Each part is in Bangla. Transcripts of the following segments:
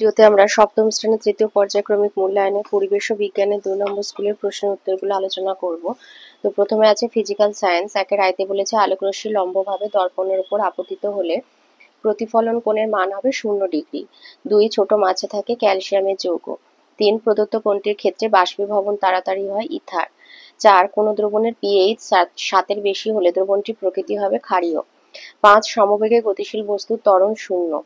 ভিডিওতে আমরা সপ্তম শ্রেণীর তৃতীয় পর্যায়ক্রমিক মূল্যায়নের পরিবেশ ও বিজ্ঞানের ২ নম্বর স্কুলের প্রশ্নের উত্তরগুলো আলোচনা করব। তো প্রথমে আছে ফিজিক্যাল সায়েন্স। একের আয়তে বলেছে আলোকরশ্মি লম্বভাবে দর্পণের উপর আপতিত হলে প্রতিফলন কোণের মান হবে 0 ডিগ্রি। 2 ছোট মাছে থাকে ক্যালসিয়ামের যৌগ। 3 প্রদত্ত কোণটির ক্ষেত্রে বাষ্পীভবন তাড়াতাড়ি হয় ইথার। 4 কোনো দ্রবণের পিএইচ 7 বেশি হলে দ্রবণটির প্রকৃতি হবে ক্ষারীয়। 5 সমবেগে গতিশীল বস্তুর ত্বরণ 0।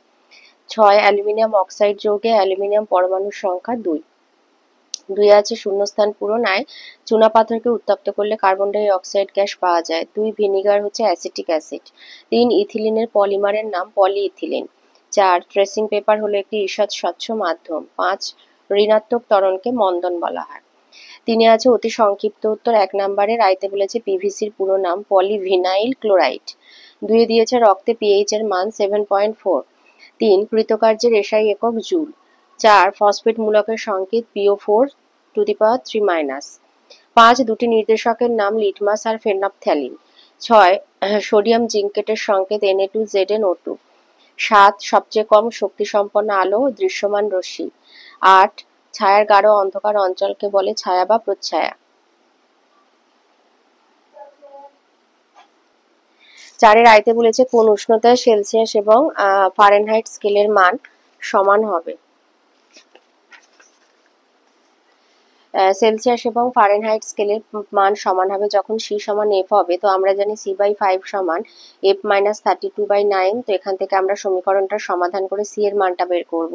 6 অ্যালুমিনিয়াম অক্সাইড যৌগে অ্যালুমিনিয়াম পরমাণুর সংখ্যা 2। 2 আছে শূন্যস্থান পূরণ। আয় চুনাপাথরকে উত্তপ্ত করলে কার্বন ডাই অক্সাইড গ্যাস পাওয়া যায়। 2 ভিনিগার হচ্ছে অ্যাসিটিক অ্যাসিড। 3 ইথিলিনের পলিমারের নাম পলিইথিলিন। 4 ট্রেসিং পেপার হলো একটি ঈষৎ স্বচ্ছ মাধ্যম। 5 ঋণাত্মক ত্বরণকে মন্দন বলা হয়। 3 আছে অতি সংক্ষিপ্ত উত্তর। 1 নম্বরের আয়তে বলেছে পিভিসির পুরো নাম পলিভিনাইল ক্লোরাইড। 2 দিয়েছে রক্তে পিএইচ এর মান 7.4। 3 কৃতকার্যের এসআই একক জুল। 4 ফসফেট মূলকের সংকেত PO4⁻3-। 5 দুটি নির্দেশকের নাম লিটমাস আর ফেনপথ্যালিন। 6 সোডিয়াম জিঙ্কেটের সংকেত Na2ZnO2। 7 সবচেয়ে কম শক্তিসম্পন্ন আলো দৃশ্যমান রশ্মি। 8 ছায়ার গাঢ় অন্ধকার অঞ্চলকে বলে ছায়া বা প্রচ্ছায়া। 4 আয়তে বলেছে কোন উষ্ণতায় সেলসিয়াস এবং ফারেনহাইট স্কেলের মান সমান হবে। সেলসিয়াস এবং ফারেনহাইট স্কেলের মান সমান হবে যখন C সমান F হবে। তো আমরা জানি C/5 সমান F-32/9। তো এখান থেকে আমরা সমীকরণটা সমাধান করে C এর মানটা বের করব।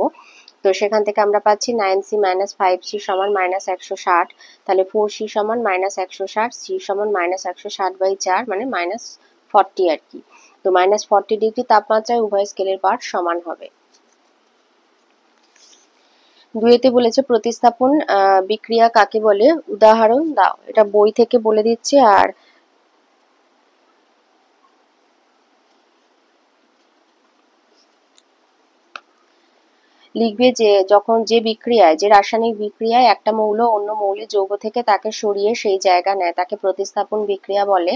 তো সেখান থেকে আমরা পাচ্ছি 9C - 5C সমান -160। তাহলে 4C সমান -160, C সমান -160/4 মানে -40 আর কি। তো -40 ডিগ্রি তাপমাত্রায় উভয় স্কেলের পাঠ সমান হবে। 2 বলেছে প্রতিস্থাপন বিক্রিয়া কাকে বলে, উদাহরণ দাও। এটা বই থেকে বলে দিচ্ছে। আর লিখবে যে যখন যে বিক্রিয়ায়, যে রাসায়নিক বিক্রিয়ায় একটা মৌল অন্য মৌলের যৌগ থেকে তাকে সরিয়ে সেই জায়গা নেয় তাকে প্রতিস্থাপন বিক্রিয়া বলে।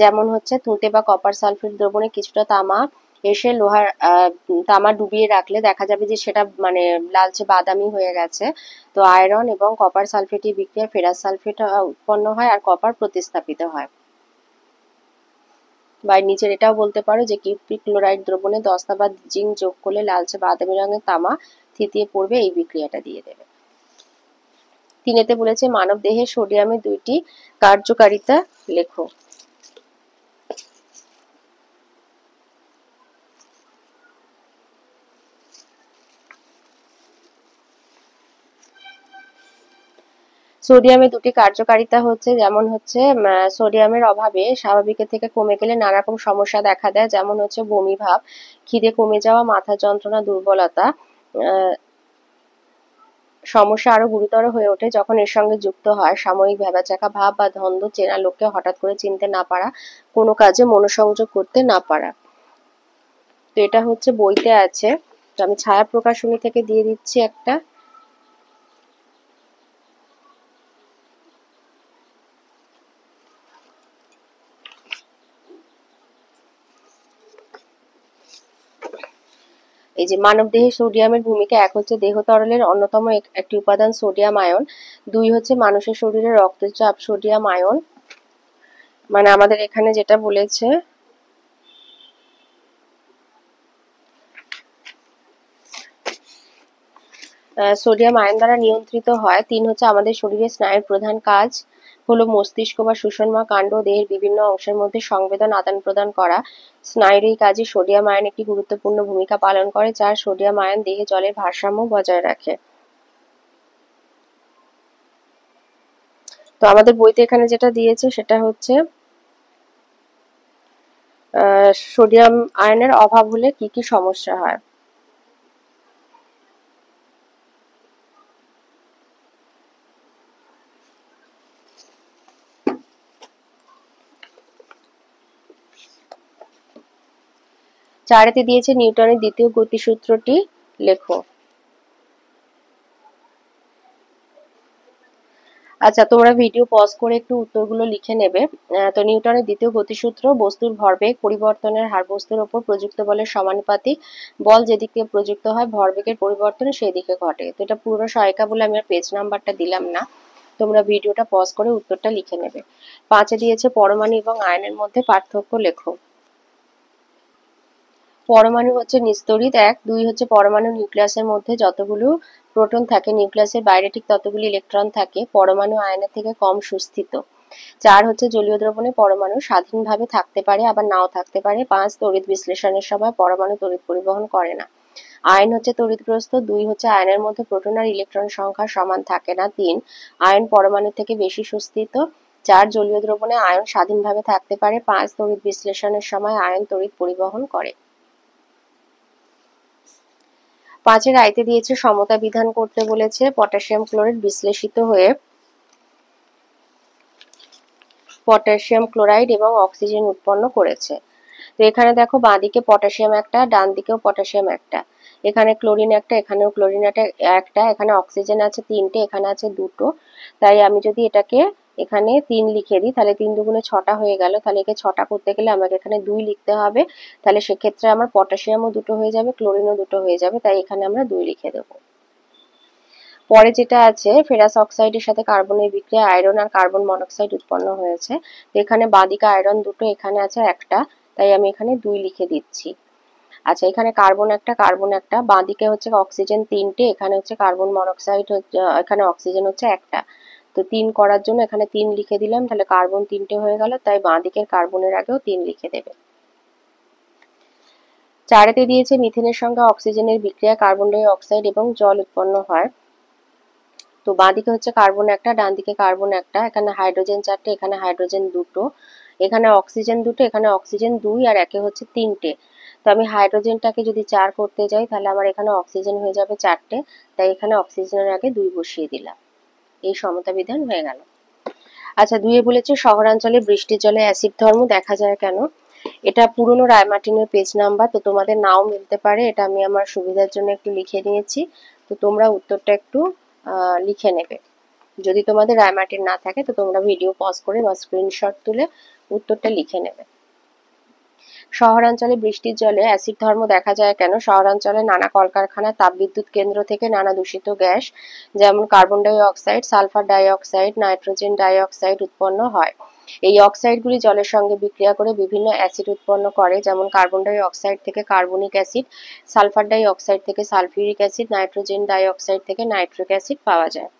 যেমন হচ্ছে তুঁতে বা কপার সালফেট দ্রবণে কিছুটা তামা এসে তামা ডুবিয়ে রাখলে দেখা যাবে যে সেটা মানে লালচে বাদামি হয়ে গেছে। তো আয়রন এবং কপার সালফেটের বিক্রিয়ায় ফেরাস সালফেট উৎপন্ন হয় আর কপার প্রতিস্থাপিত হয়। বা নিচের এটাও বলতে পারো যে কিউপ্রিক ক্লোরাইড দ্রবণে দস্তা বা জিঙ্ক যোগ করলে লালচে বাদামি রঙের তামা থিতিয়ে পড়বে, এই বিক্রিয়াটা দিয়ে দেবে। 3 বলেছে মানব দেহে সোডিয়ামের 2টি কার্যকারিতা লেখো। সোডিয়ামের 2টি কার্যকারিতা হচ্ছে, যেমন হচ্ছে সোডিয়ামের অভাবে স্বাভাবিকের থেকে কমে গেলে নানা রকম সমস্যা দেখা দেয়। যেমন হচ্ছে বমি ভাব, খিদে কমে যাওয়া, মাথা যন্ত্রণা, দুর্বলতা। সমস্যা আরো গুরুতর হয়ে ওঠে যখন এর সঙ্গে যুক্ত হয় সাময়িক ভ্যাবাচ্যাকা ভাব বা ধন্দ, চেনা লোককে হঠাৎ করে চিনতে না পারা, কোনো কাজে মনোসংযোগ করতে না পারা। তো এটা হচ্ছে বইতে আছে। তো আমি ছায়া প্রকাশনী থেকে দিয়ে দিচ্ছি একটা। এই যে মানবদেহে সোডিয়ামের ভূমিকা। 1 হচ্ছে দেহ তরলের অন্যতম একটি উপাদান সোডিয়াম আয়ন। 2 হচ্ছে মানুষের শরীরে রক্তচাপ সোডিয়াম আয়ন। মানে আমাদের এখানে যেটা বলেছে সোডিয়াম আয়ন দ্বারা নিয়ন্ত্রিত হয়। 3 হচ্ছে আমাদের শরীরে স্নায়ুর প্রধান কাজ হলো মস্তিষ্ক বা সুষমা কাণ্ড দেহের বিভিন্ন অংশের মধ্যে সংবেদন আদান প্রদান করা। স্নায়ুর এই কাজে সোডিয়াম আয়ন একটি গুরুত্বপূর্ণ ভূমিকা পালন করে। 4 সোডিয়াম আয়ন দেহে জলের ভারসাম্য বজায় রাখে। তো আমাদের বইতে এখানে যেটা দিয়েছে সেটা হচ্ছে সোডিয়াম আয়নের অভাব হলে কি কি সমস্যা হয়। চারেতে দিয়েছে নিউটনের দ্বিতীয় গতিসূত্রটি লেখো। আচ্ছা, তোমরা ভিডিও পজ করে একটু উত্তরগুলো লিখে নেবে। তো নিউটনের দ্বিতীয় গতিসূত্র, বস্তুর ভরবেগ পরিবর্তনের হার বস্তুর ওপর প্রযুক্ত বলের সমানুপাতিক, বল যেদিক দিয়ে প্রযুক্ত হয় ভরবেগের পরিবর্তন সেই দিকে ঘটে। তো এটা পুরো সহায়িকা বলে আমি আর পেজ নাম্বারটা দিলাম না, তোমরা ভিডিওটা পজ করে উত্তরটা লিখে নেবে। 5-এ দিয়েছে পরমাণু এবং আয়নের মধ্যে পার্থক্য লেখো। পরমাণু হচ্ছে নিস্তড়িত 1, 2 হচ্ছে পরমাণু নিউক্লিয়াসের মধ্যে যতগুলো প্রোটন থাকে নিউক্লিয়াসের বাইরে ঠিক ততগুলি ইলেকট্রন থাকে, পরমাণু আয়নের থেকে কম সুস্থিত। 4 হচ্ছে জলীয় দ্রবণে পরমাণু স্বাধীনভাবে থাকতে পারে আবার নাও থাকতে পারে। 5 তড়িৎ বিশ্লেষণের সময় পরমাণু তড়িৎ পরিবহন করে না। আয়ন হচ্ছে তড়িৎগ্রস্ত। 2 হচ্ছে আয়নের মধ্যে প্রোটন আর ইলেকট্রন সংখ্যা সমান থাকে না। 3 আয়ন পরমাণু থেকে বেশি সুস্থিত। 4 জলীয় দ্রবণে আয়ন স্বাধীনভাবে থাকতে পারে। 5 তড়িৎ বিশ্লেষণের সময় আয়ন তড়িৎ পরিবহন করে। 5-এর আইতে দিয়েছে সমতা বিধান করতে বলেছে। পটাশিয়াম ক্লোরাইড বিশ্লেষিত হয়ে পটাশিয়াম ক্লোরাইড এবং অক্সিজেন উৎপন্ন করেছে। তো এখানে দেখো বাঁদিকে পটাশিয়াম একটা, ডান দিকেও পটাশিয়াম একটা, এখানে ক্লোরিন একটা, এখানেও ক্লোরিন একটা, এখানে অক্সিজেন আছে 3টে, এখানে আছে 2টো। তাই আমি যদি এটাকে এখানে 3 লিখে দিই তাহলে 3 দুগুণে 6টা হয়ে গেল। তাহলে একে 6টা করতে গেলে আমাকে এখানে 2 লিখতে হবে। তাহলে সেক্ষেত্রে আমার পটাশিয়ামও 2টো হয়ে যাবে, ক্লোরিনও 2টো হয়ে যাবে, তাই এখানে আমরা 2 লিখে দেবো। পরে যেটা আছে ফেরাস অক্সাইডের সাথে কার্বনের বিক্রিয়া আয়রন আর কার্বন মনোক্সাইড উৎপন্ন হয়েছে। তো এখানে বাঁদিকে আয়রন 2টো, এখানে আছে একটা, তাই আমি এখানে 2 লিখে দিচ্ছি। আচ্ছা, এখানে কার্বন একটা, বাঁদিকে হচ্ছে অক্সিজেন 3টে, এখানে হচ্ছে কার্বন মনোক্সাইড, এখানে অক্সিজেন হচ্ছে একটা। তো 3 করার জন্য এখানে 3 লিখে দিলাম, তাহলে কার্বন 3টে হয়ে গেল, তাই বাঁদিকের কার্বনের আগেও 3 লিখে দেবে। 4-এতে দিয়েছে মিথেনের সঙ্গে অক্সিজেনের বিক্রিয়ায় কার্বন ডাই অক্সাইড এবং জল উৎপন্ন হয়। তো বাঁদিকে হচ্ছে কার্বন একটা, ডান দিকে কার্বন একটা, এখানে হাইড্রোজেন 4টে, এখানে হাইড্রোজেন 2টো, এখানে অক্সিজেন 2টো, এখানে অক্সিজেন 2 আর একে হচ্ছে 3টে। তো আমি হাইড্রোজেনটাকে যদি 4 করতে যাই তাহলে আমার এখানে অক্সিজেন হয়ে যাবে 4টে, তাই এখানে অক্সিজেনের আগে 2 বসিয়ে দিলাম। এই সমতা বিধান হয়ে গেল। আচ্ছা, 2-এ বলেছে শহরাঞ্চলে বৃষ্টির জলে অ্যাসিড ধর্ম দেখা যায় কেন। এটা পুরনো রায়মার্টিনের পেজ নাম্বার, তো তোমাদের নাও মিলতে পারে, এটা আমি আমার সুবিধার জন্য একটু লিখে নিয়েছি। তো তোমরা উত্তরটা একটু লিখে নেবে। যদি তোমাদের রায়মার্টিন না থাকে তো তোমরা ভিডিও পজ করে বা স্ক্রিনশট তুলে উত্তরটা লিখে নেবে। শহরাঞ্চলে বৃষ্টির জলে অ্যাসিড ধর্ম দেখা যায় কেন। শহরাঞ্চলে নানা কলকারখানা, তাপবিদ্যুৎ কেন্দ্র থেকে নানা দূষিত গ্যাস যেমন carbon die oxide, sulphur die oxide, nitrogen die oxide উৎপন্ন হয়। এই অক্সাইডগুলি জলের সঙ্গে বিক্রিয়া করে বিভিন্ন অ্যাসিড উৎপন্ন করে, যেমন কার্বন ডাই অক্সাইড থেকে carbonic acid, sulphur die oxide থেকে sulphuric acid, nitrogen die oxide থেকে নাইট্রিক অ্যাসিড পাওয়া যায়।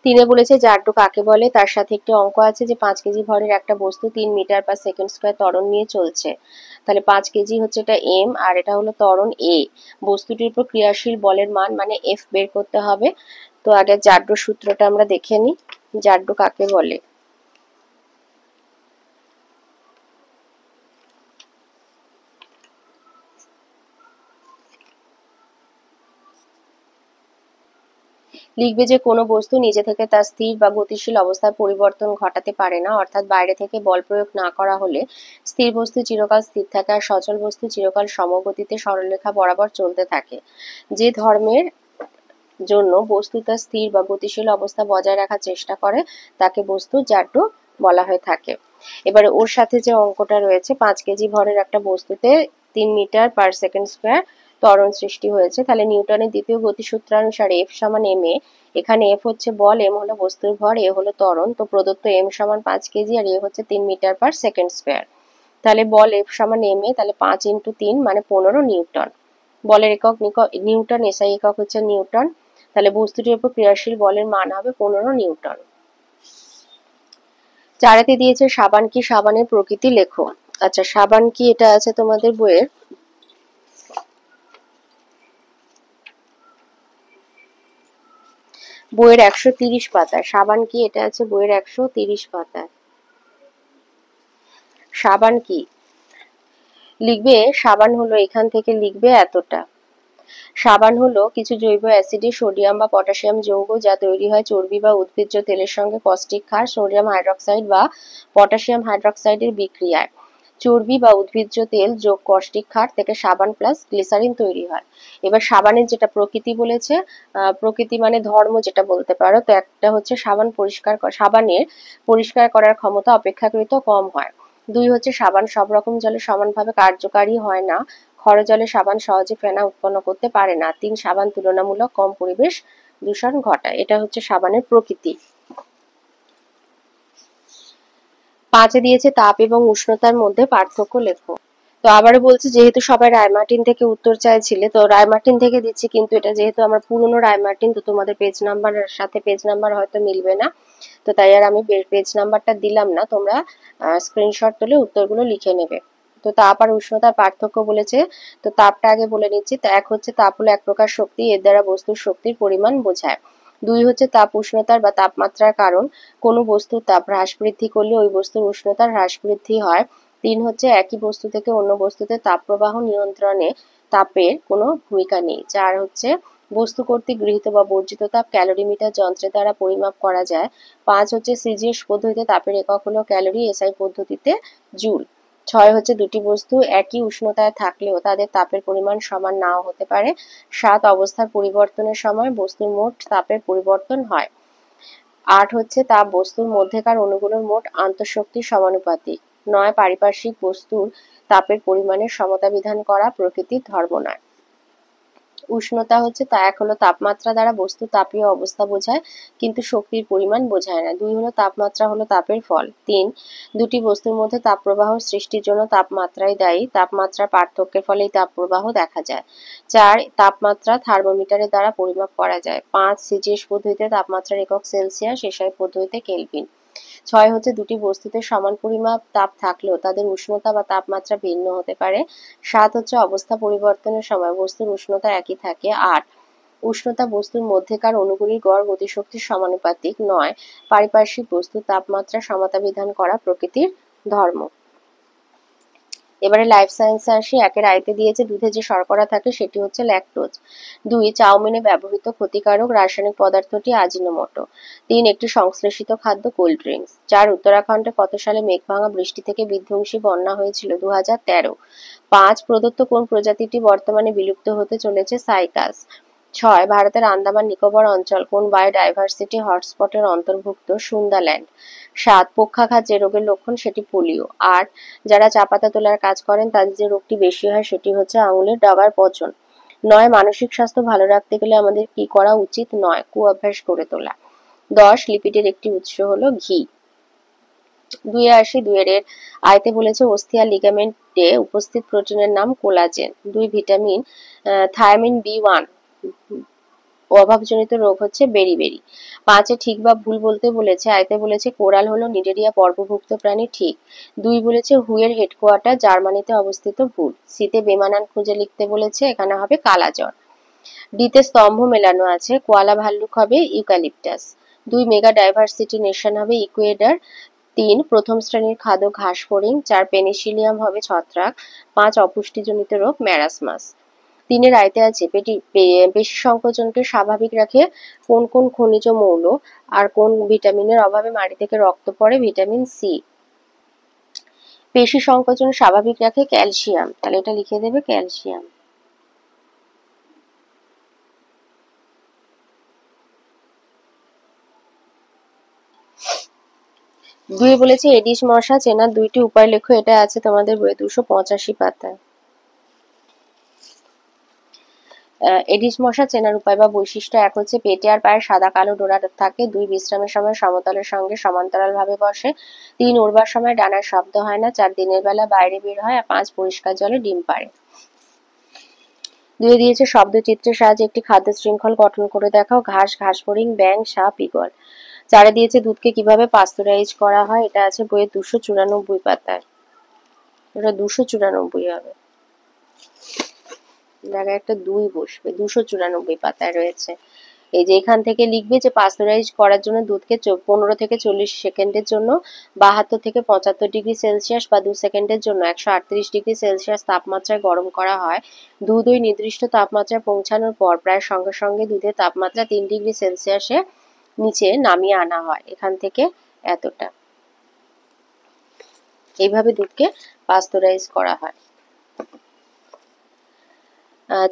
3-এ বলেছে জারডু কাকে বলে, তার সাথে একটি অঙ্ক আছে যে 5 কেজি ভরের একটা বস্তু 3 মিটার পার সেকেন্ড স্কয়ার ত্বরণ নিয়ে চলছে। তাহলে 5 কেজি হচ্ছে এটা এম আর এটা হলো ত্বরণ এ। বস্তুটির উপর ক্রিয়াশীল বলের মান মানে এফ বের করতে হবে। তো আগে জারডুর সূত্রটা আমরা দেখে নিই, জারডু কাকে বলে। লিখবে যে কোনো বস্তু নিজে থেকে তার স্থির বা গতিশীল অবস্থার পরিবর্তন ঘটাতে পারে না, অর্থাৎ বাইরে থেকে বল প্রয়োগ না করা হলে স্থির বস্তু চিরকাল স্থির থাকে আর সচল বস্তু চিরকাল সমগতিতে সরলরেখা বরাবর চলতে থাকে। যে ধর্মের জন্য বস্তু তার স্থির বা গতিশীল অবস্থা বজায় রাখার চেষ্টা করে তাকে বস্তু জারডু বলা হয়ে থাকে। এবারে ওর সাথে যে অঙ্কটা রয়েছে 5 কেজি ভরের একটা বস্তুতে 3 মিটার পার সেকেন্ড স্কয়ার ত্বরণ সৃষ্টি হয়েছে, তাহলে নিউটনের দ্বিতীয় গতিসূত্রানুসারে এফ সমান এম এ। এখানে এফ হচ্ছে বল, এম হলো বস্তুর ভর, এ হলো ত্বরণ। তো প্রদত্ত এম সমান 5 কেজি আর এ হচ্ছে 3 মিটার পার সেকেন্ড স্কয়ার। তাহলে বল এফ সমান এম এ, তাহলে 5 ইন্টু 3 মানে 15 নিউটন। বলের একক নিউটন, এসআই একক হচ্ছে নিউটন। তাহলে বস্তুটির উপর ক্রিয়াশীল বলের মান হবে 15 নিউটন। 4-এতে দিয়েছে সাবান কি, সাবানের প্রকৃতি লেখো। আচ্ছা, সাবান কি এটা আছে তোমাদের বইয়ের 130 পাতায়। সাবান কি এটা আছে বইয়ের 130 পাতায়। সাবান কি লিখবে, সাবান হলো এখান থেকে লিখবে এতটা। সাবান হলো কিছু জৈব অ্যাসিডে সোডিয়াম বা পটাশিয়াম যৌগ যা তৈরি হয় চর্বি বা উদ্ভিজ্জ তেলের সঙ্গে কস্টিক ক্ষার, সোডিয়াম হাইড্রক্সাইড বা পটাশিয়াম হাইড্রক্সাইডের বিক্রিয়ায়। চর্বি বা উদ্ভিজ্জ তেল যোগ কষ্টিক ক্ষার থেকে সাবান প্লাস গ্লিসারিন তৈরি হয়। এবার সাবানের যেটা প্রকৃতি বলেছে, প্রকৃতি মানে ধর্ম যেটা বলতে পারো, তো একটা হচ্ছে সাবানের পরিষ্কার করার ক্ষমতা অপেক্ষাকৃত কম হয়। 2 হচ্ছে সাবান সব রকম জলে সমানভাবে কার্যকারী হয় না। খর জলে সাবান সহজে ফেনা উৎপন্ন করতে পারে না। 3 সাবান তুলনামূলক কম পরিবেশ দূষণ ঘটায়। এটা হচ্ছে সাবানের প্রকৃতি। 5 দিয়েছে তাপ এবং উষ্ণতার মধ্যে পার্থক্য লেখো। তো আবারও বলছি, যেহেতু সবাই রায়মার্টিন থেকে উত্তর চাইছিলে, তো রায়মার্টিন থেকে দিচ্ছি, কিন্তু এটা যেহেতু আমার পুরনো রায়মার্টিন, তো তোমাদের পেজ নাম্বারের সাথে পেজ নাম্বার হয়তো মিলবে না, তো তাই আর আমি পেজ নাম্বারটা দিলাম না। তোমরা স্ক্রিনশট তুলে উত্তরগুলো লিখে নেবে। তো তাপ আর উষ্ণতার পার্থক্য বলেছে, তো তাপটা আগে বলে নিচ্ছি। তো এক হচ্ছে তাপ হলো এক প্রকার শক্তি, এর দ্বারা বস্তুর শক্তির পরিমাণ বোঝায়। 2 হচ্ছে তাপ উষ্ণতার বা তাপমাত্রার কারণ, কোনো বস্তুর তাপ হ্রাস বৃদ্ধি করলে ওই বস্তুর উষ্ণতার হ্রাস বৃদ্ধি হয়। 3 হচ্ছে একই বস্তু থেকে অন্য বস্তুতে তাপ প্রবাহ নিয়ন্ত্রণে তাপের কোনো ভূমিকা নেই। 4 হচ্ছে বস্তু কর্তৃক গৃহীত বা বর্জিত তাপ ক্যালোরিমিটার যন্ত্রের দ্বারা পরিমাপ করা যায়। 5 হচ্ছে সিজিএস পদ্ধতিতে তাপের একক হলো ক্যালোরি, এসআই পদ্ধতিতে জুল। 6 হচ্ছে দুটি বস্তু একই উষ্ণতায় থাকলেও তাদের তাপের পরিমাণ সমান নাও হতে পারে। 7 অবস্থার পরিবর্তনের সময় বস্তুর মোট তাপের পরিবর্তন হয়। 8 হচ্ছে তাপ বস্তুর মধ্যেকার অণুগুলোর মোট আন্তঃশক্তির সমানুপাতিক। 9 পারিপার্শ্বিক বস্তুর তাপের পরিমাণের সমতা বিধান করা প্রকৃতির ধর্ম নয়। উষ্ণতা হচ্ছে তা এক হলো তাপমাত্রা দ্বারা বস্তু তাপীয় অবস্থা বোঝায়, কিন্তু শক্তির পরিমাণ বোঝায় না। 2 হলো তাপমাত্রা হলো তাপের ফল। 3 দুটি বস্তুর মধ্যে তাপপ্রবাহ সৃষ্টির জন্য তাপমাত্রাই দায়ী, তাপমাত্রার পার্থক্যের ফলে এই তাপপ্রবাহ দেখা যায়। 4 তাপমাত্রা থার্মোমিটারের দ্বারা পরিমাপ করা যায়। 5 সিজিএস পদ্ধতিতে তাপমাত্রার একক সেলসিয়াস, এসআই পদ্ধতিতে কেলভিন। 6 হচ্ছে দুটি বস্তুতে সমান পরিমাপ তাপ থাকলেও তাদের উষ্ণতা বা তাপমাত্রা ভিন্ন হতে পারে। 7 হচ্ছে অবস্থা পরিবর্তনের সময় বস্তুর উষ্ণতা একই থাকে। 8 উষ্ণতা বস্তুর মধ্যেকার অণুগুলির গড় গতিশক্তির সমানুপাতিক। 9 পারিপার্শ্বিক বস্তুর তাপমাত্রা সমতা বিধান করা প্রকৃতির ধর্ম। এবারে লাইফ সায়েন্সে আসি। 1 আয়তে দিয়েছে দুধে যে শর্করা থাকে সেটি হচ্ছে ল্যাকটোজ। 2 চাউমিনে ব্যবহৃত ক্ষতিকারক রাসায়নিক পদার্থটি আজিনোমোটো। 3 একটি সংশ্লেষিত খাদ্য কোল্ড ড্রিঙ্কস। 4 উত্তরাখণ্ডে কত সালে মেঘভাঙা বৃষ্টি থেকে বিধ্বংসী বন্যা হয়েছিল? 2013। 5 প্রদত্ত কোন প্রজাতিটি বর্তমানে বিলুপ্ত হতে চলেছে? সাইকাস। 6 ভারতের আন্দামান নিকোবর অঞ্চল কোন বায়োডাইভার্সিটি হটস্পটের অন্তর্ভুক্ত? সুন্দাল্যান্ড। 7 পক্ষাঘাত যে রোগের লক্ষণ সেটি পোলিও। 8 যারা চা পাতা তোলার কাজ করেন তাদের যে রোগটি বেশি হয় সেটি হচ্ছে আঙুলের ডগার পচন। 9 মানসিক স্বাস্থ্য ভালো রাখতে গেলে আমাদের কি করা উচিত নয়? কুঅভ্যাস গড়ে তোলা। 10 লিপিডের একটি উৎস হলো ঘি। 2 আসি। 2 এর আয়তে বলেছে অস্থি আর লিগামেন্টে উপস্থিত প্রোটিনের নাম কোলাজেন। 2 ভিটামিন থায়ামিন B1 অভাবজনিত রোগ হচ্ছে বেরিবেরি। 5 ঠিক বা ভুল বলতে বলেছে। আয়তে বলেছে কোরাল হলো নিডেরিয়া পর্বভুক্ত প্রাণী, ঠিক। 2 বলেছে হুয়ের হেডকোয়ার্টার জার্মানিতে অবস্থিত, ভুল। সিতে বেমানান খুঁজে লিখতে বলেছে, এখানে হবে কালাজ্বর। ডিতে স্তম্ভ মেলানো আছে, কোয়ালা ভাল্লুক হবে ইউক্যালিপটাস। 2 মেগা ডাইভার্সিটি নেশন হবে ইকুয়েডর। 3 প্রথম শ্রেণীর খাদ্য ঘাস ফড়িং। 4 পেনিসিলিয়াম হবে ছত্রাক। 5 অপুষ্টিজনিত রোগ ম্যারাসমাস। 3 আয়তে আছে পেশি সংকোচনকে স্বাভাবিক রাখে কোন কোন খনিজ মৌল আর কোন ভিটামিনের অভাবে মাটি থেকে রক্ত পড়ে? Vitamin C. পেশি সংকোচন স্বাভাবিক রাখে ক্যালসিয়াম, তাহলে এটা লিখে দেবে ক্যালসিয়াম। দুই বলেছে এডিস মশা চেনার 2টি উপায় লেখো, এটা আছে তোমাদের বইয়ে 285 পাতায়। এডিস মশা চেনার উপায় বা বৈশিষ্ট্য: 1 হচ্ছে পেটে আর পায়ে সাদা কালো ডোরা থাকে। 2 বিশ্রামের সময় সমতলের সঙ্গে সমান্তরাল ভাবে বসে। 3 উড়বার সময় ডানার শব্দ হয় না। 4 দিনের বেলা বাইরে বের হয়। আর 5 পরিষ্কার জলে ডিম পাড়ে। 2 দিয়েছে শব্দচিত্রের সাহায্যে একটি খাদ্য শৃঙ্খল গঠন করে দেখাও। ঘাস, ঘাস ফড়িং, ব্যাঙ, সাপ, ঈগল। 4 দিয়েছে দুধকে কিভাবে পাস্তুরাইজ করা হয়, এটা আছে বইয়ে 294 পাতায়। এটা 294 হবে, জায়গায় একটা 2 বসবে। 294 পাতায় রয়েছে। এই যে এখান থেকে লিখবে যে পাস্তুরাইজ করার জন্য দুধকে 15 থেকে 40 সেকেন্ডের জন্য 72 থেকে 75 ডিগ্রি সেলসিয়াস বা 2 সেকেন্ডের জন্য 138 ডিগ্রি সেলসিয়াস তাপমাত্রায় গরম করা হয়। দুধ ওই নির্দিষ্ট তাপমাত্রায় পৌঁছানোর পর প্রায় সঙ্গে সঙ্গে দুধের তাপমাত্রা 3 ডিগ্রি সেলসিয়াসে নিচে নামিয়ে আনা হয়। এখান থেকে এতটা। এইভাবে দুধকে পাস্তুরাইজ করা হয়।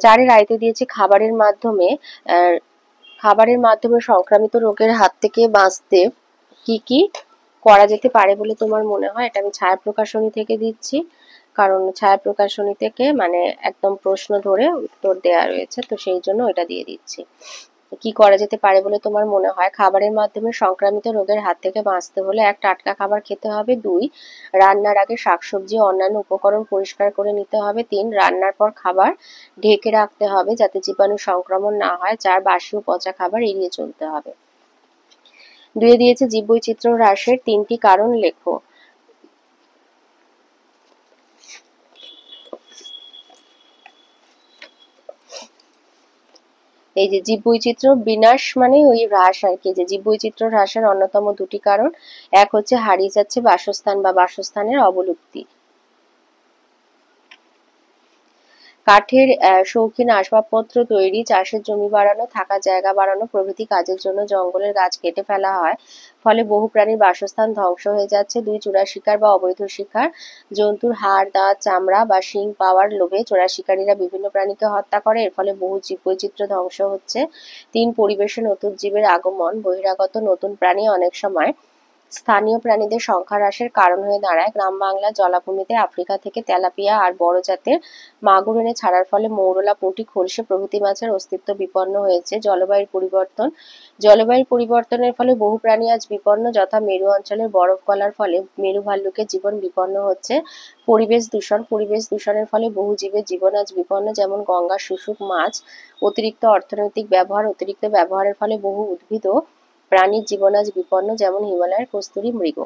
4 আইতে দিয়েছে খাবারের মাধ্যমে সংক্রামিত রোগের হাত থেকে বাঁচতে কি কি করা যেতে পারে বলে তোমার মনে হয়? এটা আমি ছায়া প্রকাশনী থেকে দিচ্ছি, কারণ ছায়া প্রকাশনী থেকে মানে একদম প্রশ্ন ধরে উত্তর দেয়া রয়েছে, তো সেই জন্য এটা দিয়ে দিচ্ছি। কি করা যেতে পারে বলে তোমার মনে হয়? খাবারের মাধ্যমে সংক্রামিত রোগের হাত থেকে বাঁচতে হলে 1 টাটকা খাবার খেতে হবে, 2 রান্নার আগে শাকসবজি ও অন্যান্য উপকরণ পরিষ্কার করে নিতে হবে, 3 রান্নার পর খাবার ঢেকে রাখতে হবে যাতে জীবাণু সংক্রমণ না হয়, 4 বাসি ও পচা খাবার এড়িয়ে চলতে হবে। 2 দিয়েছে জীববৈচিত্র্য হ্রাসের 3টি কারণ লেখো। এই যে জীববৈচিত্র্য বিনাশ মানে ওই হ্রাস আর কি, যে জীববৈচিত্র্য হ্রাসের অন্যতম 2টি কারণ, এক হচ্ছে হারিয়ে যাচ্ছে বাসস্থান বা বাসস্থানের অবলুপ্তি। কাঠের শৌখিন আসবাবপত্র তৈরি, চাষের জমি বাড়ানো, থাকার জায়গা বাড়ানো প্রভৃতি কাজের জন্য জঙ্গলের গাছ কেটে ফেলা হয়, ফলে বহু প্রাণীর বাসস্থান ধ্বংস হয়ে যাচ্ছে। 2 চোরা শিকার বা অবৈধ শিকার, জন্তুর হাড়, দাঁত, চামড়া বা শিং পাওয়ার লোভে চোরা শিকারীরা বিভিন্ন প্রাণীকে হত্যা করে, এর ফলে বহু জীববৈচিত্র্য ধ্বংস হচ্ছে। 3 পরিবেশে নতুন জীবের আগমন, বহিরাগত নতুন প্রাণী অনেক সময় স্থানীয় প্রাণীদের সংখ্যা হ্রাসের কারণ হয়ে দাঁড়ায়। গ্রাম বাংলার জলাভূমিতে আফ্রিকা থেকে তেলাপিয়া আর বড় জাতের মাগুর এনে ছাড়ার ফলে মৌরলা, পুঁটি, খলসে প্রভৃতি মাছের অস্তিত্ব বিপন্ন হয়েছে। জলবায়ুর পরিবর্তনের ফলে বহু প্রাণী আজ বিপন্ন, যথা মেরু অঞ্চলের বরফ গলার ফলে মেরু ভাল্লুকের জীবন বিপন্ন হচ্ছে। পরিবেশ দূষণের ফলে বহু জীবের জীবন আজ বিপন্ন, যেমন গঙ্গার শুশুক মাছ। অতিরিক্ত অর্থনৈতিক ব্যবহারের ফলে বহু উদ্ভিদ ও প্রাণীর জীবন আজ বিপন্ন, যেমন হিমালয়ের কস্তুরী মৃগ।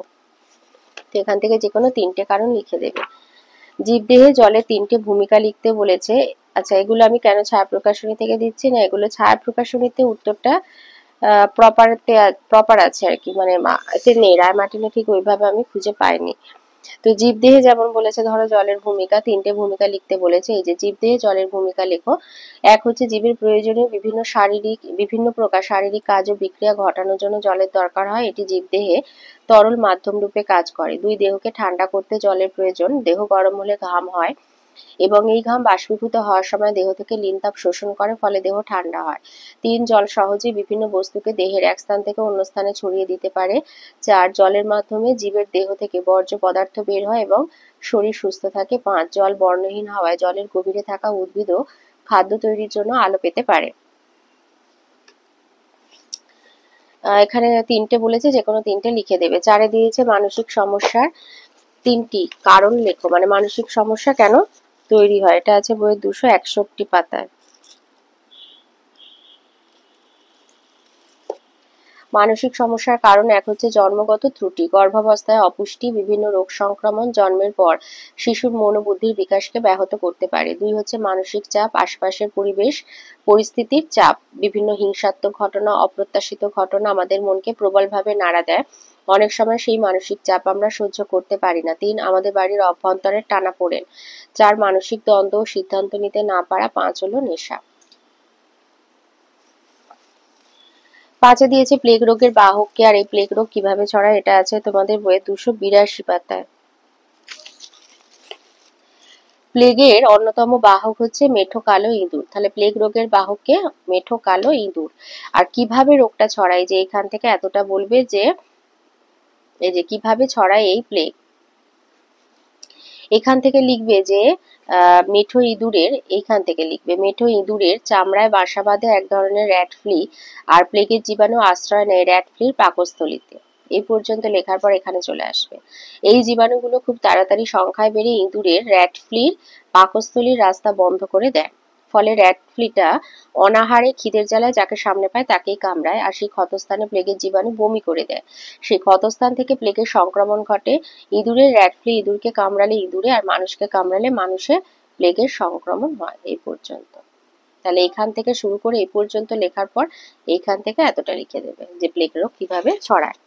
তো এখান থেকে যে কোনো 3টে কারণ লিখে দেবে। জীবদেহে জলের 3টে ভূমিকা লিখতে বলেছে। আচ্ছা, এগুলো আমি কেন ছায়া প্রকাশনী থেকে দিচ্ছি না, এগুলো ছায়া প্রকাশনীতে উত্তরটা প্রপার আছে আর কি, মানে এতে নেই, রায়মার্টিনে ঠিক ওইভাবে আমি খুঁজে পাইনি। তো জীবদেহে যেমন বলেছে, ধরো জলের ভূমিকা, 3টে ভূমিকা লিখতে বলেছে। এই যে জীবদেহে জলের ভূমিকা লেখো। 1 হচ্ছে জীবের প্রয়োজনীয় বিভিন্ন প্রকার শারীরিক কাজ ও বিক্রিয়া ঘটানোর জন্য জলের দরকার হয়, এটি জীবদেহে তরল মাধ্যম রূপে কাজ করে। 2 দেহকে ঠান্ডা করতে জলের প্রয়োজন, দেহ গরম হলে ঘাম হয় এবং এই ঘাম বাষ্পীভূত হওয়ার সময় দেহ থেকে লিনতাপ শোষণ করে, ফলে দেহ ঠান্ডা হয়। 3 জল সহজেই বিভিন্ন বস্তুকে দেহের এক স্থান থেকে অন্য স্থানে ছড়িয়ে দিতে পারে। 4 জলের মাধ্যমে জীবের দেহ থেকে বর্জ্য পদার্থ বের হয় এবং শরীর সুস্থ থাকে। 5 জল বর্ণহীন হওয়ায় জলের গভীরে থাকা উদ্ভিদও খাদ্য তৈরির জন্য আলো পেতে পারে। এখানে 3টে বলেছে, যে কোনো 3টে লিখে দেবে। 4 দিয়েছে মানসিক সমস্যার 3টি কারণ লেখো, মানে মানসিক সমস্যা কেন তৈরি হয়, এটা আছে বইয়ের 261 পাতায়। মানসিক সমস্যার কারণ 1 হচ্ছে জন্মগত ত্রুটি, গর্ভাবস্থায় অপুষ্টি, বিভিন্ন রোগ সংক্রমণ জন্মের পর শিশুর মনোবুদ্ধির বিকাশকে ব্যাহত করতে পারে। 2 হচ্ছে মানসিক চাপ, আশপাশের পরিস্থিতির চাপ, বিভিন্ন হিংসাত্মক ঘটনা, অপ্রত্যাশিত ঘটনা আমাদের মনকে প্রবলভাবে নাড়া দেয়, অনেক সময় সেই মানসিক চাপ আমরা সহ্য করতে পারি না। 3 আমাদের বাড়ির অভ্যন্তরের টানাপোড়েন। 4 মানসিক দ্বন্দ্ব ও সিদ্ধান্ত নিতে না পারা। 5 হলো নেশা। 5 দিয়েছে প্লেগ রোগের বাহককে, আর এই প্লেগ রোগ কিভাবে ছড়ায়, এটা আছে তোমাদের বইয়ে 282 পাতায়। প্লেগের অন্যতম বাহক হচ্ছে মেঠো কালো ইঁদুর, তাহলে প্লেগ রোগের বাহককে মেঠো কালো ইঁদুর। আর কিভাবে রোগটা ছড়ায়, যে এখান থেকে এতটা বলবে যে এই যে কিভাবে ছড়ায় এই প্লেগ, এখান থেকে লিখবে যে মেঠো ইঁদুরের, এইখান থেকে লিখবে মেঠো ইঁদুরের চামড়ায় বাসা বাঁধে এক ধরনের র্যাট ফ্লি, আর প্লেগের জীবাণু আশ্রয় নেয় র্যাট ফ্লির পাকস্থলীতে। এই পর্যন্ত লেখার পর এখানে চলে আসবে। এই জীবাণুগুলো খুব তাড়াতাড়ি সংখ্যায় বেড়ে ইঁদুরের র্যাট ফ্লির পাকস্থলীর রাস্তা বন্ধ করে দেয়, ফলে র্যাট ফ্লিটা অনাহারে খিদের জ্বালায় যাকে সামনে পায় তাকেই কামড়ায়, আর সেই ক্ষতস্থানে প্লেগের জীবাণু বমি করে দেয়। সেই ক্ষতস্থান থেকে প্লেগের সংক্রমণ ঘটে। ইঁদুরের র্যাট ফ্লি ইঁদুরকে কামড়ালে ইঁদুরে, আর মানুষকে কামড়ালে মানুষে প্লেগের সংক্রমণ হয়। এই পর্যন্ত। তাহলে এখান থেকে শুরু করে এই পর্যন্ত লেখার পর এইখান থেকে এতটা লিখে দেবে যে প্লেগ রোগ কিভাবে ছড়ায়।